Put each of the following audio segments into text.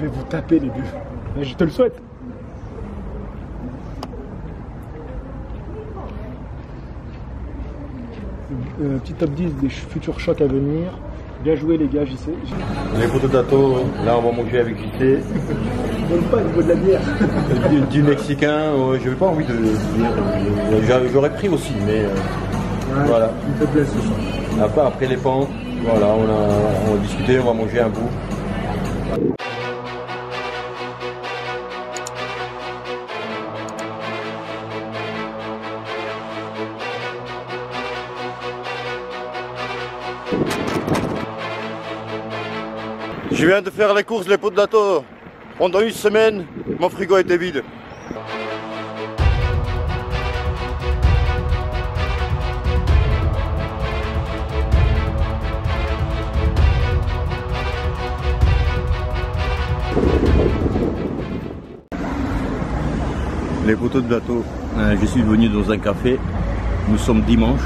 vais vous taper les buts. Je te le souhaite. Petit top 10 des futurs chocs à venir. Bien joué les gars, JC. Les poteaux d'Ato, là on va manger avec JC. Donne pas au niveau de la bière. Du Mexicain, je n'avais pas envie de dire. J'aurais pris aussi, mais Ouais, voilà. il me fait plaisir. Après les pans, voilà, on va discuter, on va manger un bout. Je viens de faire les courses, les pots d'Ato. Pendant une semaine, mon frigo était vide. Les poteaux de bateau, je suis venu dans un café. Nous sommes dimanche.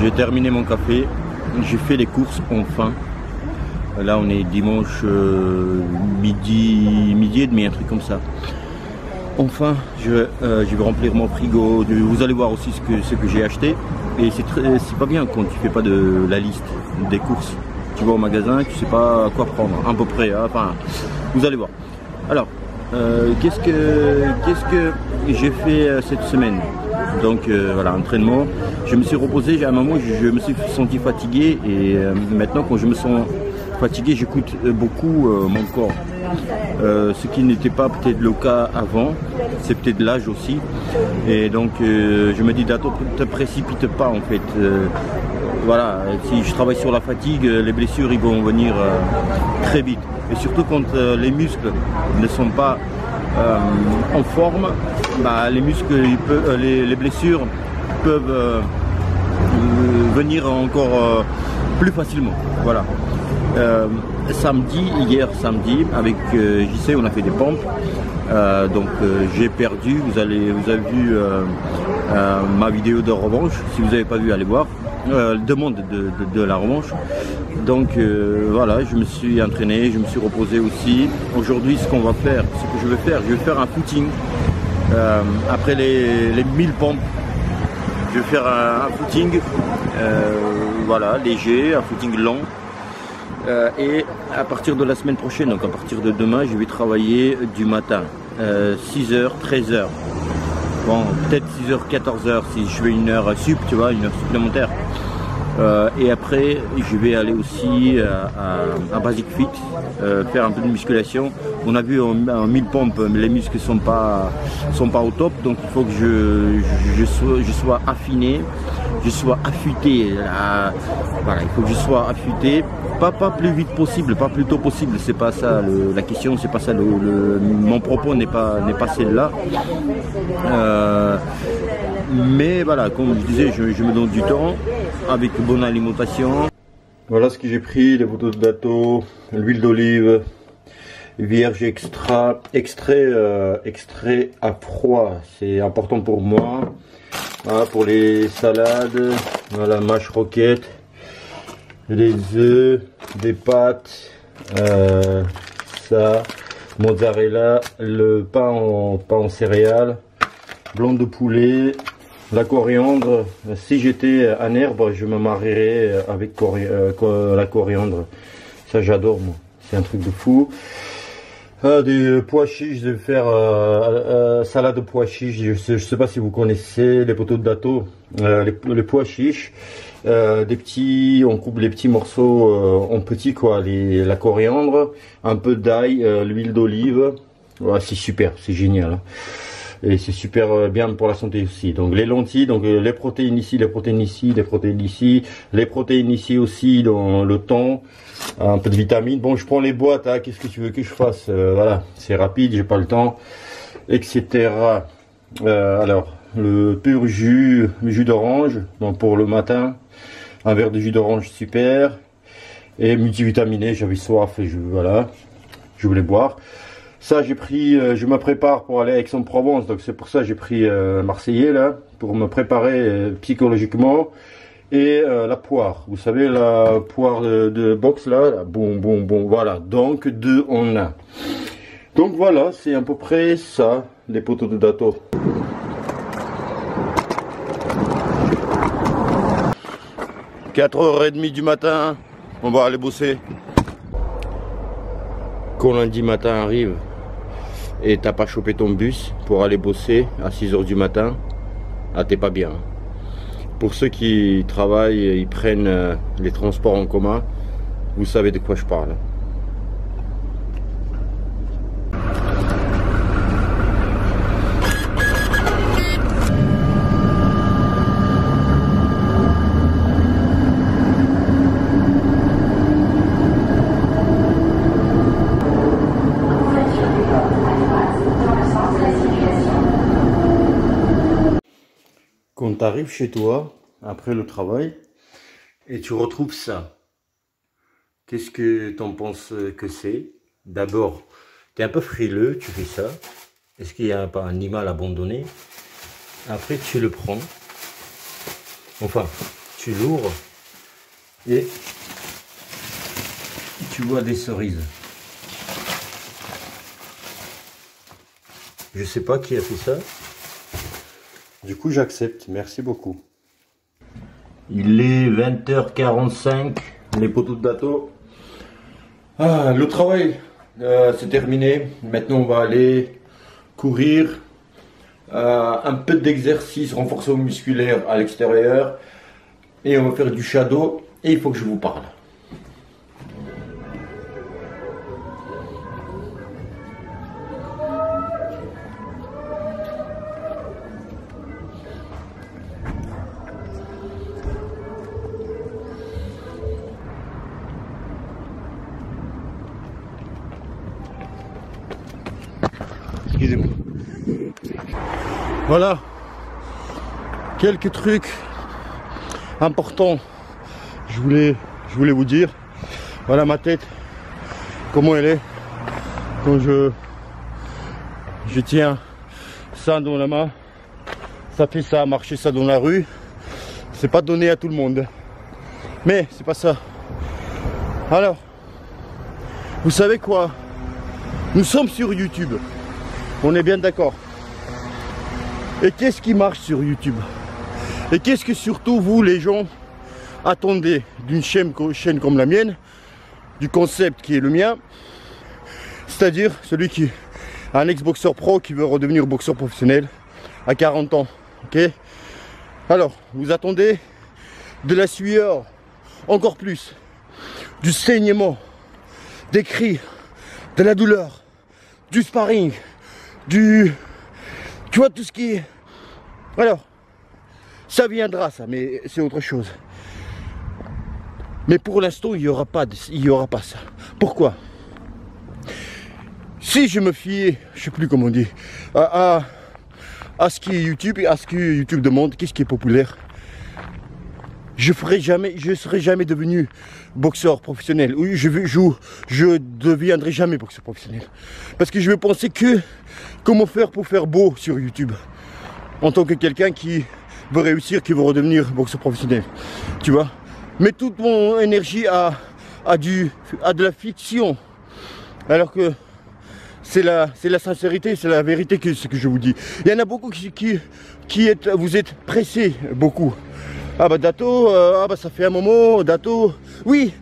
J'ai terminé mon café. J'ai fait les courses enfin. Là on est dimanche midi et demi, un truc comme ça. Enfin, je vais remplir mon frigo. Vous allez voir aussi ce que j'ai acheté. Et c'est pas bien quand tu fais pas de la liste des courses. Tu vas au magasin, tu sais pas quoi prendre, à peu près. Hein, enfin, vous allez voir. Alors, qu'est-ce que j'ai fait cette semaine? Donc voilà, entraînement. Je me suis reposé, à un moment je me suis senti fatigué et maintenant quand je me sens fatigué, j'écoute beaucoup mon corps. Ce qui n'était pas peut-être le cas avant, c'est peut-être l'âge aussi. Et donc je me dis, ne te précipite pas en fait. Voilà, si je travaille sur la fatigue, les blessures ils vont venir très vite. Et surtout quand les muscles ne sont pas en forme, bah, les muscles, les blessures peuvent venir encore plus facilement. Voilà. Hier samedi, avec JC, on a fait des pompes. Donc j'ai perdu. Vous avez vu ma vidéo de revanche. Si vous n'avez pas vu, allez voir. Demande de la revanche. Donc voilà, je me suis entraîné, je me suis reposé aussi. Aujourd'hui, ce que je vais faire un footing. Après les 1000 pompes, je vais faire un footing voilà, léger, un footing long. Et à partir de la semaine prochaine, donc à partir de demain, je vais travailler du matin, 6h, 13h. Bon, peut-être 6h, 14h si je fais une heure sup, tu vois, une heure supplémentaire. Et après, je vais aller aussi à Basic Fit, faire un peu de musculation. On a vu en 1000 pompes, les muscles sont pas au top, donc il faut que je sois affiné, je sois affûté. Voilà, il faut que je sois affûté, pas plus vite possible, pas plus tôt possible. C'est pas ça la question, c'est pas ça mon propos n'est pas celle-là. Mais voilà, comme je disais, je me donne du temps avec bonne alimentation. Voilà ce que j'ai pris, les poteaux de bateau, l'huile d'olive, vierge extrait à froid, c'est important pour moi. Voilà, pour les salades, voilà, mâche roquette, les œufs, des pâtes, ça, mozzarella, le pain en céréales, blanc de poulet, la coriandre. Si j'étais en herbe, je me marierais avec la coriandre. Ça j'adore moi, c'est un truc de fou. Des pois chiches, je vais faire salade de pois chiches. Je sais pas si vous connaissez les poteaux de bateau, les pois chiches. On coupe les petits morceaux en petits quoi, la coriandre, un peu d'ail, l'huile d'olive. Voilà, c'est super, c'est génial. Hein. Et c'est super bien pour la santé aussi. Donc les lentilles, donc les protéines ici, les protéines ici, les protéines ici, les protéines ici aussi dans le thon, un peu de vitamines. Bon, je prends les boîtes, hein, qu'est-ce que tu veux que je fasse? Voilà, c'est rapide, j'ai pas le temps, etc. Alors, le pur jus d'orange, donc pour le matin, un verre de jus d'orange super, et multivitaminé, j'avais soif et voilà, je voulais boire. Ça j'ai pris, je me prépare pour aller à Aix-en-Provence, donc c'est pour ça que j'ai pris Marseillais là, pour me préparer psychologiquement et la poire. Vous savez, la poire de boxe là, bon, voilà. Donc 2 en 1. Donc voilà, c'est à peu près ça, les poteaux de Dato. « 4h30 du matin, on va aller bosser. » Quand lundi matin arrive et t'as pas chopé ton bus pour aller bosser à 6h du matin, ah t'es pas bien. Pour ceux qui travaillent, ils prennent les transports en commun, vous savez de quoi je parle. Quand tu arrives chez toi, après le travail, et tu retrouves ça, qu'est-ce que tu en penses que c'est? D'abord, tu es un peu frileux, tu fais ça. Est-ce qu'il n'y a pas un animal abandonné? Après, tu le prends, enfin, tu l'ouvres, et tu vois des cerises. Je sais pas qui a fait ça. Du coup, j'accepte. Merci beaucoup. Il est 20h45, les poteaux de Dato. Ah, le travail, c'est terminé. Maintenant, on va aller courir. Un peu d'exercice, renforcement musculaire à l'extérieur. Et on va faire du shadow. Et il faut que je vous parle. Excusez-moi. Voilà. Quelques trucs importants. Je voulais vous dire. Voilà ma tête. Comment elle est. Quand je tiens ça dans la main. Ça fait ça, marcher ça dans la rue. C'est pas donné à tout le monde. Mais c'est pas ça. Alors. Vous savez quoi? Nous sommes sur YouTube. On est bien d'accord. Et qu'est-ce qui marche sur YouTube? Et qu'est-ce que surtout vous, les gens, attendez d'une chaîne comme la mienne, du concept qui est le mien, c'est-à-dire celui qui a un ex-boxeur pro qui veut redevenir boxeur professionnel à 40 ans. Ok? Alors, vous attendez de la sueur, encore plus, du saignement, des cris, de la douleur, du sparring, tu vois, tout ce qui est... Alors, ça viendra ça, mais c'est autre chose. Mais pour l'instant, il n'y aura pas ça. Pourquoi? Si je me fiais, je sais plus comment on dit, à ce qui est YouTube et à ce que YouTube demande, qu'est-ce qui est populaire, je serai jamais devenu boxeur professionnel. Oui, je deviendrai jamais boxeur professionnel. Parce que je vais penser que comment faire pour faire beau sur YouTube. En tant que quelqu'un qui veut réussir, qui veut redevenir boxeur professionnel. Tu vois. Mais toute mon énergie à de la fiction. Alors que c'est la sincérité, c'est la vérité ce que je vous dis. Il y en a beaucoup vous êtes pressés, beaucoup. Ah bah Dato, ça fait un moment, Dato. Oui,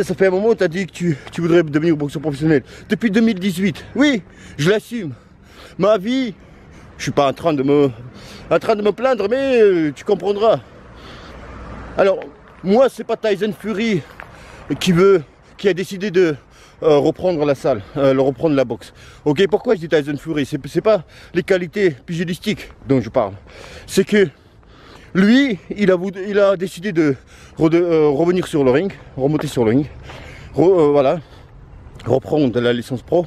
ça fait un moment, tu as dit que tu voudrais devenir boxeur professionnel. Depuis 2018, oui, je l'assume. Ma vie, je suis pas en train de me plaindre, mais tu comprendras. Alors, moi, c'est pas Tyson Fury qui a décidé de reprendre la salle, reprendre la boxe. Ok, pourquoi je dis Tyson Fury? C'est pas les qualités pugilistiques dont je parle. C'est que lui, il a décidé de revenir sur le ring, remonter sur le ring, voilà, reprendre la licence pro.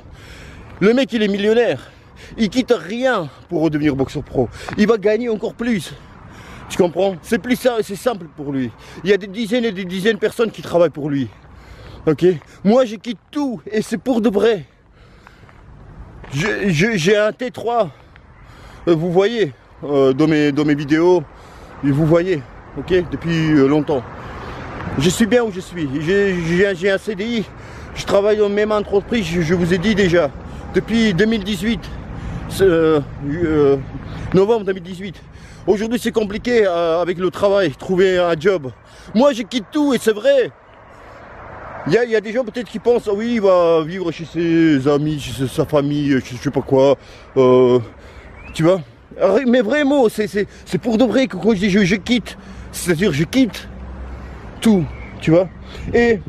Le mec, il est millionnaire. Il quitte rien pour redevenir boxeur pro. Il va gagner encore plus. Tu comprends? C'est plus ça, c'est simple pour lui. Il y a des dizaines et des dizaines de personnes qui travaillent pour lui. Ok? Moi, je quitte tout et c'est pour de vrai. J'ai un T3. Vous voyez dans mes vidéos. Et vous voyez, ok, depuis longtemps. Je suis bien où je suis. J'ai un CDI, je travaille dans la même entreprise, je vous ai dit déjà, depuis 2018, novembre 2018. Aujourd'hui c'est compliqué avec le travail, trouver un job. Moi je quitte tout et c'est vrai. Il y a des gens peut-être qui pensent, oui, il va vivre chez ses amis, chez sa famille, je sais pas quoi. Tu vois. Mais vraiment, c'est pour de vrai que quand je dis je quitte, c'est-à-dire je quitte tout, tu vois. Et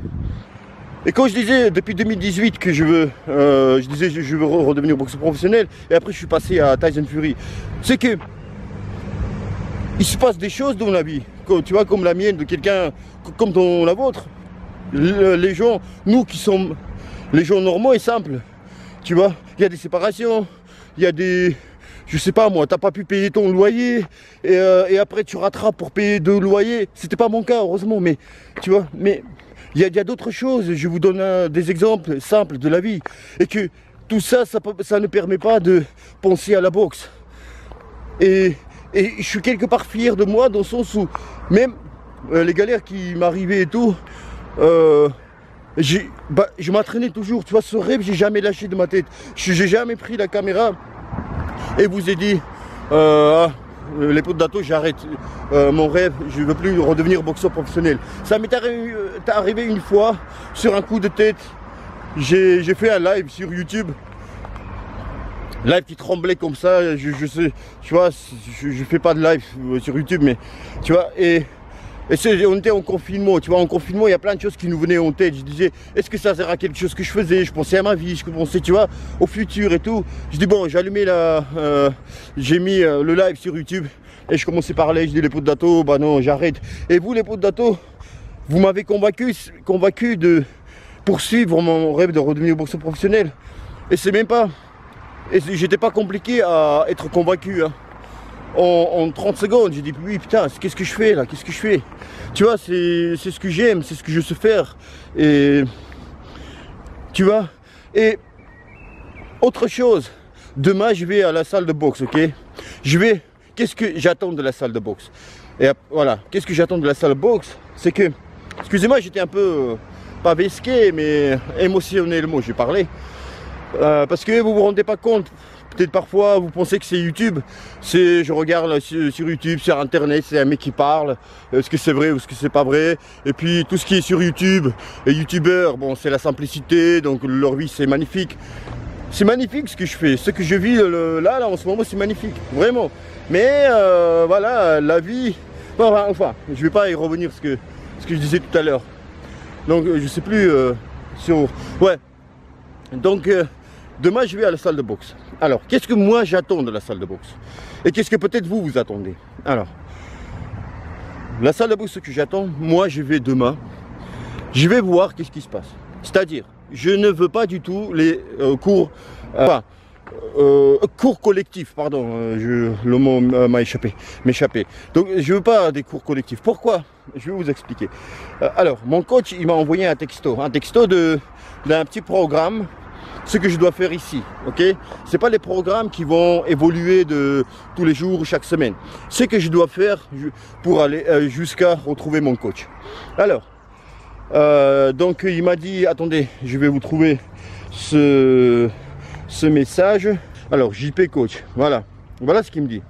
quand je disais depuis 2018 que je veux redevenir boxeur professionnel, et après je suis passé à Tyson Fury, c'est que il se passe des choses dans la vie, tu vois, comme la mienne, de quelqu'un comme dans la vôtre. Les gens, nous qui sommes les gens normaux et simples, tu vois, il y a des séparations, il y a des, je sais pas moi, t'as pas pu payer ton loyer et après tu rattrapes pour payer 2 loyers. C'était pas mon cas heureusement, mais tu vois, mais il y a d'autres choses. Je vous donne des exemples simples de la vie et que tout ça, ça ne permet pas de penser à la boxe. Et je suis quelque part fier de moi dans le sens où même les galères qui m'arrivaient et tout, je m'entraînais toujours, tu vois, ce rêve j'ai jamais lâché de ma tête. J'ai jamais pris la caméra et vous ai dit les potes d'Ato, j'arrête mon rêve, je veux plus redevenir boxeur professionnel. Ça m'est arrivé une fois sur un coup de tête. J'ai fait un live sur YouTube, live qui tremblait comme ça, je sais, tu vois, je fais pas de live sur YouTube, mais tu vois, et on était en confinement, tu vois, en confinement, il y a plein de choses qui nous venaient en tête. Je disais, est-ce que ça sert à quelque chose que je faisais? Je pensais à ma vie, je pensais, tu vois, au futur et tout. Je dis, bon, j'ai allumé j'ai mis le live sur YouTube et je commençais à parler. Je dis, les potes d'Ato, bah non, j'arrête. Et vous, les potes d'Ato, vous m'avez convaincu de poursuivre mon rêve de redevenir boxeur professionnel. Et c'est même pas, et j'étais pas compliqué à être convaincu, hein. En 30 secondes, j'ai dit oui putain, qu'est-ce que je fais là, qu'est-ce que je fais? Tu vois, c'est ce que j'aime, c'est ce que je sais faire. Et tu vois, et autre chose, demain je vais à la salle de boxe, ok? Qu'est-ce que j'attends de la salle de boxe? Et voilà, qu'est-ce que j'attends de la salle de boxe? C'est que, excusez-moi, j'étais un peu, pas vesqué, mais émotionnellement j'ai parlé. Parce que vous vous rendez pas compte. Peut-être parfois vous pensez que c'est YouTube, je regarde sur YouTube, sur internet, c'est un mec qui parle, est-ce que c'est vrai ou est-ce que c'est pas vrai, et puis tout ce qui est sur YouTube, et youtubeurs, bon c'est la simplicité, donc leur vie c'est magnifique ce que je fais, ce que je vis là en ce moment c'est magnifique, vraiment, mais voilà, la vie, enfin, je vais pas y revenir ce que je disais tout à l'heure, donc je sais plus ouais, donc demain je vais à la salle de boxe. Alors, qu'est-ce que moi j'attends de la salle de boxe? Et qu'est-ce que peut-être vous attendez? Alors, la salle de boxe, ce que j'attends, moi je vais demain, je vais voir qu'est-ce qui se passe. C'est-à-dire, je ne veux pas du tout les cours, cours collectifs, pardon, le mot m'a m'échappé. Donc, je veux pas des cours collectifs. Pourquoi? Je vais vous expliquer. Alors, mon coach, il m'a envoyé un texto d'un petit programme. Ce que je dois faire ici, ok? C'est pas les programmes qui vont évoluer de tous les jours, chaque semaine. C'est que je dois faire pour aller jusqu'à retrouver mon coach. Alors, donc il m'a dit, attendez, je vais vous trouver ce message. Alors, JP Coach, voilà ce qu'il me dit.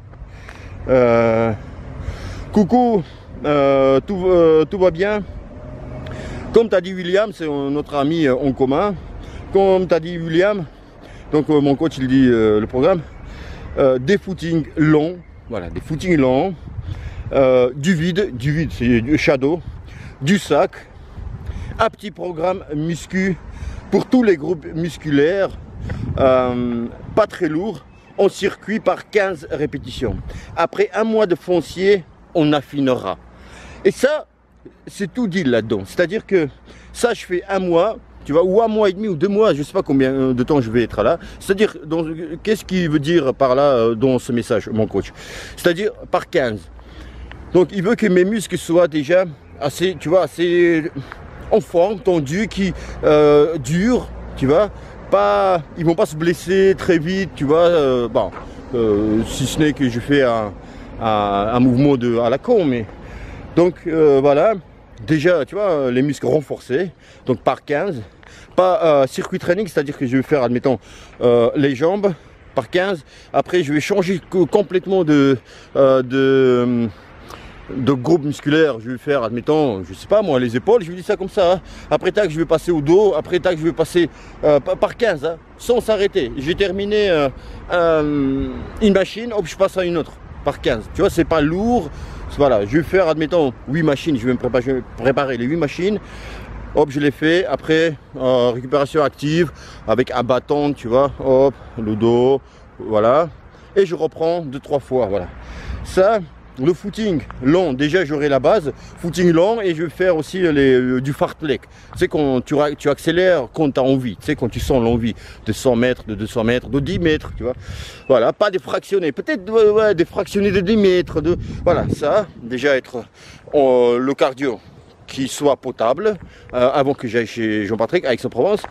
Coucou, tout va bien. Comme tu as dit William, c'est notre ami en commun. Comme tu as dit William, donc mon coach il dit le programme, des footings longs, voilà, des footings longs, du vide c'est du shadow, du sac, un petit programme muscu pour tous les groupes musculaires, pas très lourd, en circuit par 15 répétitions. Après un mois de foncier, on affinera. Et ça, c'est tout dit là-dedans, c'est-à-dire que ça je fais un mois, tu vois, ou un mois et demi ou 2 mois, je ne sais pas combien de temps je vais être là. C'est-à-dire, qu'est-ce qu'il veut dire par là dans ce message, mon coach? C'est-à-dire par 15. Donc, il veut que mes muscles soient déjà assez, tu vois, assez en forme, tendus, qui durent, tu vois. Pas, ils vont pas se blesser très vite, tu vois. Si ce n'est que je fais un mouvement à la con, mais... Donc voilà, déjà tu vois les muscles renforcés, donc par 15, pas circuit training, c'est-à-dire que je vais faire admettons les jambes par 15, après je vais changer complètement de groupe musculaire, je vais faire admettons, je sais pas moi, les épaules, je vous dis ça comme ça, hein. Après tac je vais passer au dos, après tac je vais passer par 15, hein, sans s'arrêter. J'ai terminé une machine, hop je passe à une autre, par 15, tu vois c'est pas lourd. Voilà, je vais faire admettons 8 machines, je vais me préparer les 8 machines, hop je les fais, après récupération active avec un bâton, tu vois, hop, le dos, voilà, et je reprends 2-3 fois, voilà. Ça, le footing long, déjà j'aurai la base, footing long, et je vais faire aussi du fartlek. Tu sais quand tu accélères quand tu as envie, tu sais quand tu sens l'envie de 100 mètres, de 200 mètres, de 10 mètres, tu vois. Voilà, pas des fractionnés, peut-être ouais, des fractionnés de 10 mètres, voilà, ça, déjà être le cardio qui soit potable, avant que j'aille chez Jean-Patrick, à Aix-en-Provence.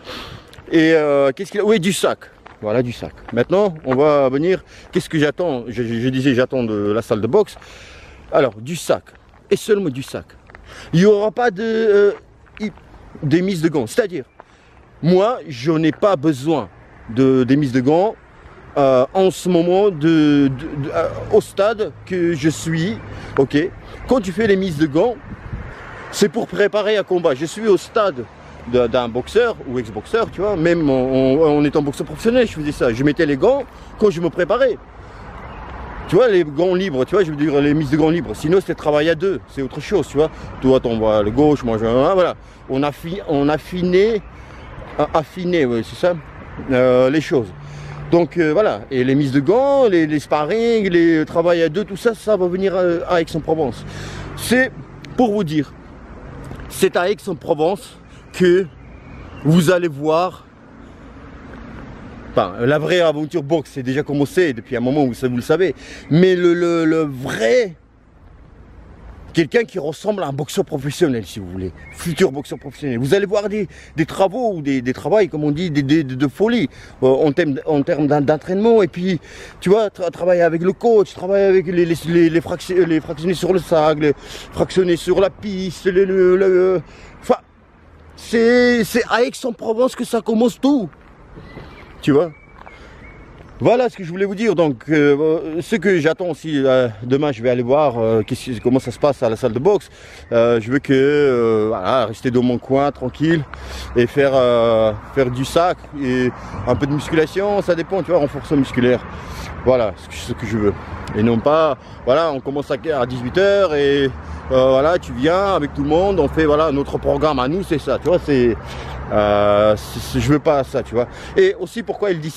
Et qu'est-ce qu'il a? Oui, du sac. Voilà, du sac. Maintenant, on va venir. Qu'est-ce que j'attends? Je disais, j'attends de la salle de boxe. Alors, du sac. Et seulement du sac. Il n'y aura pas des mises de gants. C'est-à-dire, moi, je n'ai pas besoin des mises de gants en ce moment au stade que je suis. Ok. Quand tu fais les mises de gants, c'est pour préparer un combat. Je suis au stade d'un boxeur ou ex-boxeur, tu vois, même en étant boxeur professionnel, je faisais ça. Je mettais les gants quand je me préparais. Tu vois, les gants libres, tu vois, je veux dire les mises de gants libres. Sinon, c'était travail à deux, c'est autre chose, tu vois. Toi, ton bras le gauche, moi, voilà. On affinait, ouais, c'est ça, les choses. Donc voilà, et les mises de gants, les sparring, les travail à deux, tout ça, ça va venir à Aix-en-Provence. C'est pour vous dire, c'est à Aix-en-Provence que vous allez voir, enfin, la vraie aventure boxe c'est déjà commencé depuis un moment, vous le savez, mais le vrai, quelqu'un qui ressemble à un boxeur professionnel, si vous voulez, futur boxeur professionnel. Vous allez voir des travaux ou des travails, comme on dit, de folie en termes d'entraînement, et puis tu vois, travailler avec le coach, travailler avec les fractionnés sur le sac, les fractionnés sur la piste, enfin, c'est à Aix-en-Provence que ça commence tout, tu vois. Voilà ce que je voulais vous dire. Donc ce que j'attends aussi, demain je vais aller voir comment ça se passe à la salle de boxe. Je veux que voilà, rester dans mon coin tranquille et faire du sac et un peu de musculation, ça dépend, tu vois, renforcement musculaire. Voilà ce que je veux. Et non pas, voilà, on commence à 18 h et voilà, tu viens avec tout le monde, on fait voilà notre programme à nous, c'est ça, tu vois, je veux pas ça, tu vois. Et aussi pourquoi il dit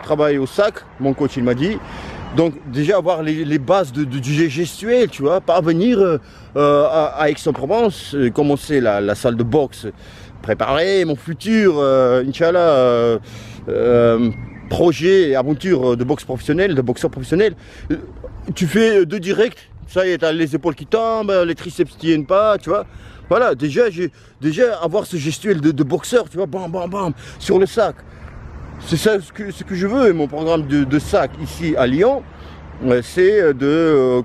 travail au sac, mon coach il m'a dit, donc déjà avoir les bases du gestuel, tu vois, pas venir à Aix-en-Provence, commencer la salle de boxe, préparer mon futur, Inch'Allah, projet et aventure de boxe professionnelle, de boxeur professionnel. Tu fais 2 directs, ça y est, t'as les épaules qui tombent, les triceps tiennent pas, tu vois. Voilà, déjà avoir ce gestuel de boxeur, tu vois, bam bam bam, sur le sac. C'est ça ce que je veux. Et mon programme de sac ici à Lyon, c'est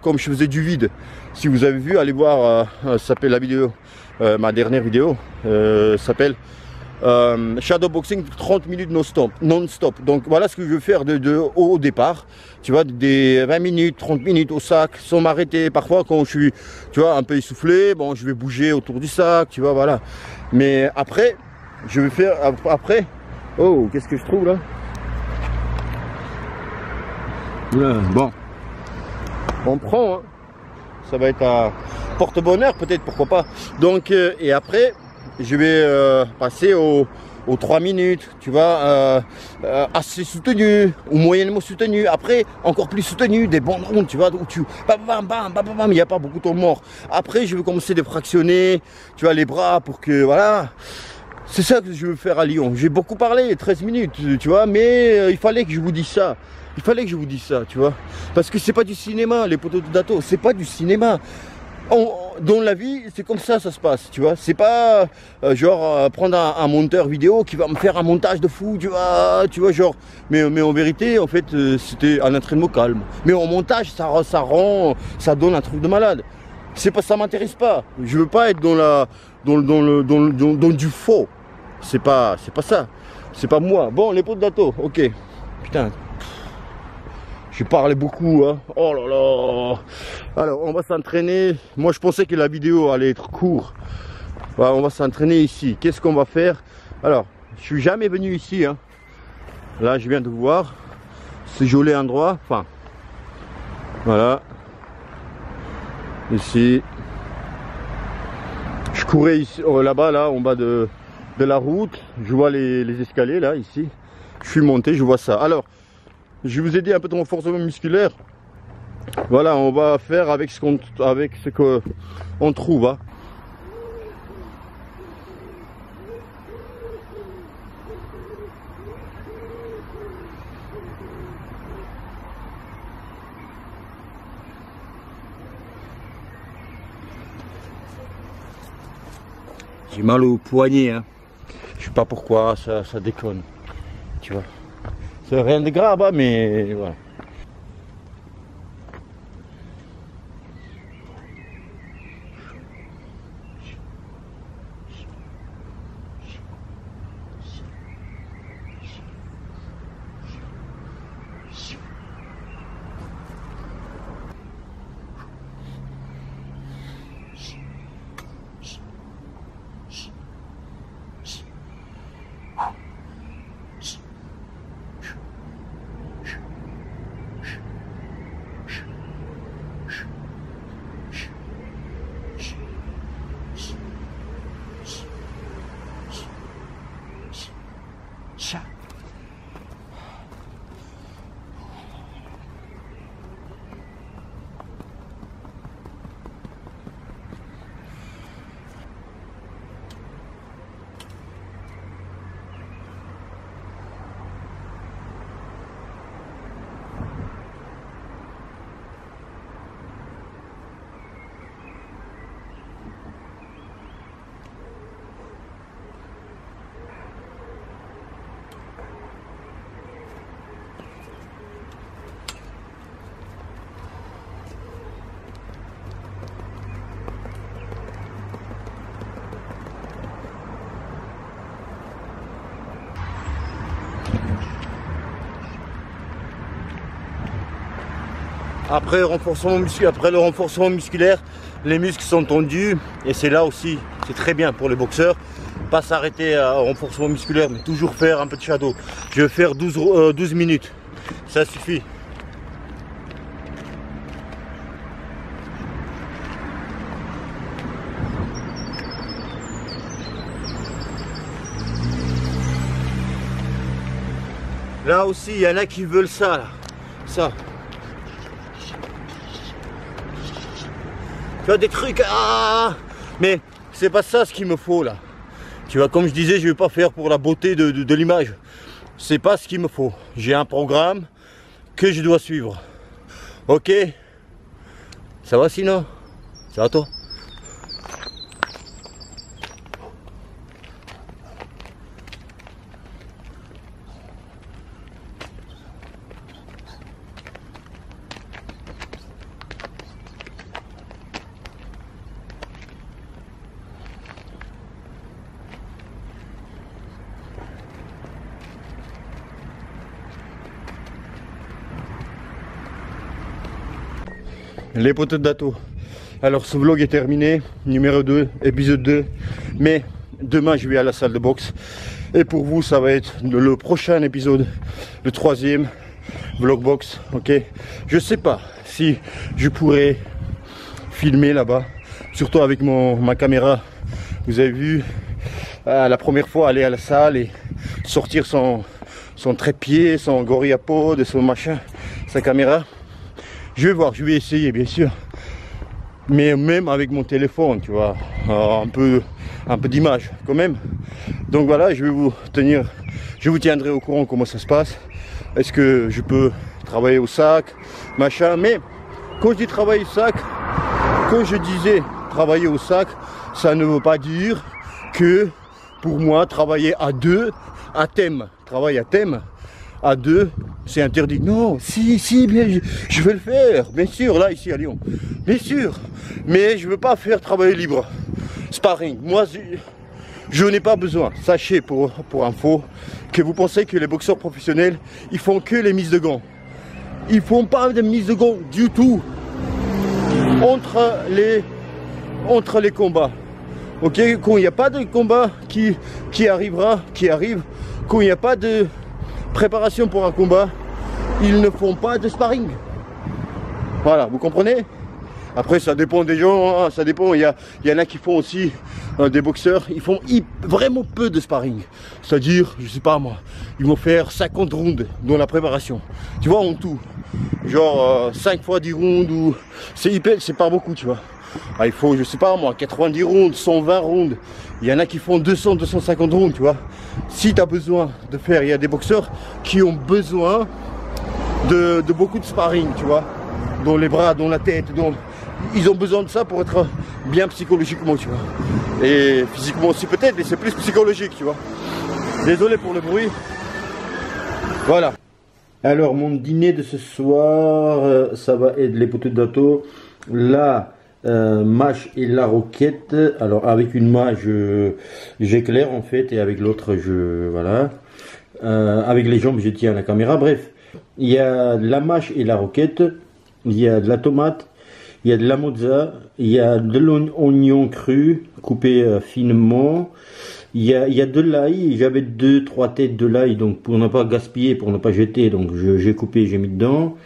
comme je faisais du vide. Si vous avez vu, allez voir, ça s'appelle la vidéo, ma dernière vidéo, s'appelle Shadowboxing 30 minutes non-stop. Donc voilà ce que je veux faire au départ. Tu vois, des 20 minutes, 30 minutes au sac, sans m'arrêter. Parfois quand je suis, tu vois, un peu essoufflé, bon, je vais bouger autour du sac, tu vois, voilà. Mais après, je vais faire, après, oh, qu'est-ce que je trouve là? Bon, on prend, hein. Ça va être un porte-bonheur peut-être, pourquoi pas. Donc, et après, je vais passer aux 3 minutes, tu vois, assez soutenu, ou moyennement soutenu. Après, encore plus soutenu, des bandes rondes, tu vois, où tu bam bam bam bam bam, il n'y a pas beaucoup de temps mort. Après, je vais commencer à fractionner, tu vois, les bras pour que, voilà. C'est ça que je veux faire à Lyon. J'ai beaucoup parlé, 13 minutes, tu vois, mais il fallait que je vous dise ça. Il fallait que je vous dise ça, tu vois. Parce que c'est pas du cinéma, les poteaux de Dato, c'est pas du cinéma. Dans la vie, c'est comme ça se passe, tu vois. C'est pas genre prendre un monteur vidéo qui va me faire un montage de fou, tu vois, genre. Mais en vérité, en fait, c'était un entraînement calme. Mais en montage, ça donne un truc de malade. C'est pas, ça m'intéresse pas. Je veux pas être dans du faux. C'est pas ça. C'est pas moi. Bon, les potes d'Ato, ok. Putain. Je parlais beaucoup, hein. Oh là là. Alors, on va s'entraîner. Moi, je pensais que la vidéo allait être courte. Voilà, on va s'entraîner ici. Qu'est-ce qu'on va faire? Alors, je suis jamais venu ici, hein. Là, je viens de voir ce joli endroit. Enfin, voilà. Ici. Je courais ici, là-bas, là, en bas de la route. Je vois les escaliers, là, ici. Je suis monté, je vois ça. Alors, je vous ai dit un peu de renforcement musculaire. Voilà, on va faire avec ce qu'on trouve. Hein. J'ai mal au poignet. Hein. Je sais pas pourquoi, ça déconne. Tu vois. C'est rien de grave, hein, mais voilà. Après le renforcement musculaire, les muscles sont tendus et c'est là aussi, c'est très bien pour les boxeurs. Pas s'arrêter au renforcement musculaire, mais toujours faire un peu de shadow. Je vais faire 12 minutes, ça suffit. Là aussi, il y en a qui veulent ça, là. Ça. Tu as des trucs, mais c'est pas ça ce qu'il me faut là. Tu vois, comme je disais, je vais pas faire pour la beauté de l'image. C'est pas ce qu'il me faut. J'ai un programme que je dois suivre. Ok? Ça va sinon? Ça va toi? Les potes d'Ato. Alors ce vlog est terminé, numéro 2, épisode 2. Mais demain je vais à la salle de boxe. Et pour vous ça va être le prochain épisode, le 3e vlog box. Ok. Je sais pas si je pourrais filmer là-bas. Surtout avec ma caméra. Vous avez vu la première fois aller à la salle et sortir son trépied, son gorillapod, son machin, sa caméra. Je vais voir, je vais essayer bien sûr, mais même avec mon téléphone, tu vois, un peu d'image quand même. Donc voilà, je vous tiendrai au courant comment ça se passe. Est-ce que je peux travailler au sac, machin. Mais quand je dis travailler au sac, quand je disais travailler au sac, ça ne veut pas dire que pour moi travailler à deux, à thème, travail à thème, à 2, c'est interdit. Non, si, mais je vais le faire, bien sûr, là, ici à Lyon. Bien sûr, mais je ne veux pas faire travail libre. Sparring, moi, je n'ai pas besoin. Sachez, pour info, que vous pensez que les boxeurs professionnels, ils font que les mises de gants. Ils font pas de mise de gants du tout entre les combats. Ok, quand il n'y a pas de combat qui arrive, quand il n'y a pas de préparation pour un combat, ils ne font pas de sparring. Voilà, vous comprenez? Après, ça dépend des gens, hein, ça dépend. Il y en a qui font aussi des boxeurs, ils font vraiment peu de sparring. C'est-à-dire, je sais pas moi, ils vont faire 50 rounds dans la préparation. Tu vois, en tout. Genre 5 fois 10 rounds, ou c'est pas beaucoup, tu vois. Ah, il faut, je sais pas moi, 90 rounds, 120 rounds. Il y en a qui font 200, 250 rounds, tu vois. Si tu as besoin de faire, il y a des boxeurs qui ont besoin de beaucoup de sparring, tu vois. Dans les bras, dans la tête, ils ont besoin de ça pour être bien psychologiquement, tu vois. Et physiquement aussi peut-être, mais c'est plus psychologique, tu vois. Désolé pour le bruit. Voilà. Alors, mon dîner de ce soir, ça va être les poteaux de gâteau. La mâche et la roquette. Alors, avec une mâche, j'éclaire en fait, et avec l'autre, voilà. Avec les jambes, je tiens la caméra. Bref, il y a la mâche et la roquette. Il y a de la tomate. Il y a de la mozza, il y a de l'oignon cru coupé finement, il y a de l'ail, j'avais 2-3 têtes de l'ail, donc pour ne pas gaspiller, pour ne pas jeter, donc j'ai coupé, j'ai mis dedans.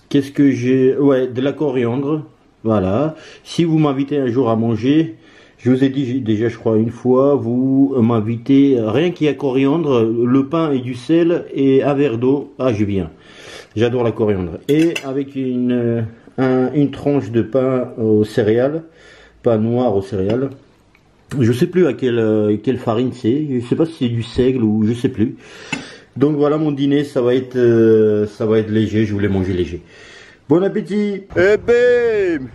Qu'est-ce que j'ai? Ouais, de la coriandre, voilà. Si vous m'invitez un jour à manger, je vous ai dit déjà, je crois une fois, vous m'invitez, rien qu'il y a coriandre, le pain et du sel et un verre d'eau, ah je viens. J'adore la coriandre. Et avec une tranche de pain aux céréales, pain noir aux céréales. Je sais plus à quelle farine c'est, je sais pas si c'est du seigle ou je sais plus. Donc voilà mon dîner, ça va être léger, je voulais manger léger. Bon appétit. Et bim.